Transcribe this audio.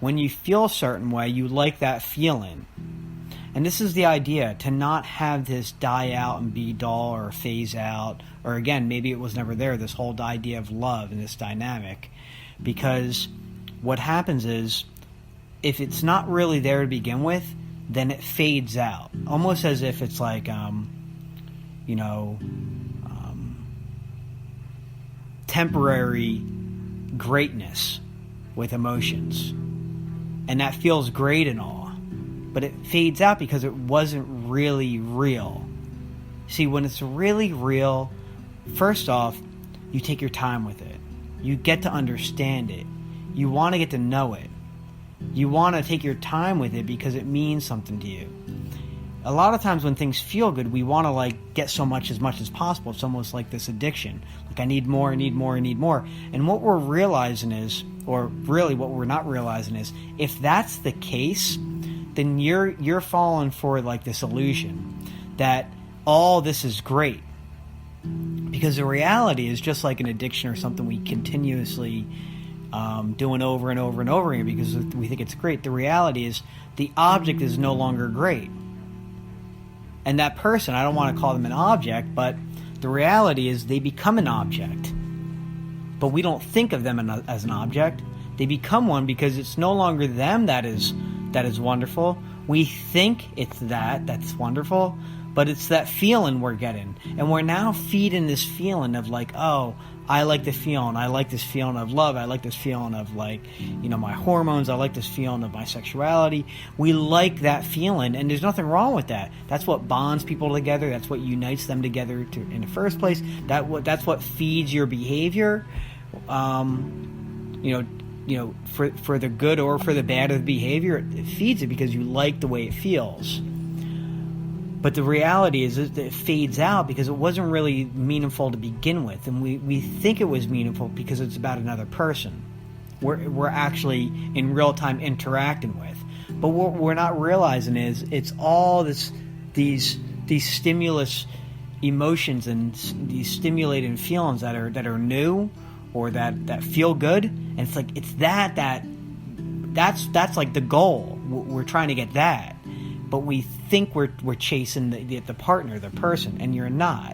when you feel a certain way, you like that feeling. And this is the idea, to not have this die out and be dull or phase out, or again, maybe it was never there, this whole idea of love and this dynamic. Because what happens is, if it's not really there to begin with, then it fades out. Almost as if it's like, temporary greatness with emotions. And that feels great and all. But it fades out because it wasn't really real. See, when it's really real, first off, you take your time with it. You get to understand it. You want to get to know it. You want to take your time with it because it means something to you. A lot of times when things feel good, we want to get as much as possible. It's almost like this addiction. I need more, I need more, I need more. And what we're realizing is, or really what we're not realizing is, if that's the case, then you're falling for this illusion that all this is great. Because the reality is, just like an addiction or something we continuously doing over and over and over again because we think it's great, the reality is the object is no longer great. And that person, I don't want to call them an object, but the reality is they become an object. But we don't think of them as an object. They become one because it's no longer them that is wonderful. We think it's that's wonderful, but it's that feeling we're getting. And we're now feeding this feeling of oh, I like the feeling. I like this feeling of love. I like this feeling of my hormones. I like this feeling of my sexuality. We like that feeling, and there's nothing wrong with that. That's what bonds people together. That's what unites them together in the first place. That's what feeds your behavior. For the good or for the bad of the behavior, it feeds it because you like the way it feels. But the reality is that it fades out because it wasn't really meaningful to begin with. And we think it was meaningful because it's about another person we're actually in real time interacting with. But what we're not realizing is it's all these stimulus emotions and these stimulating feelings that are new or that feel good. And it's that's like the goal. We're trying to get that. But we think we're chasing the partner, the person, and you're not.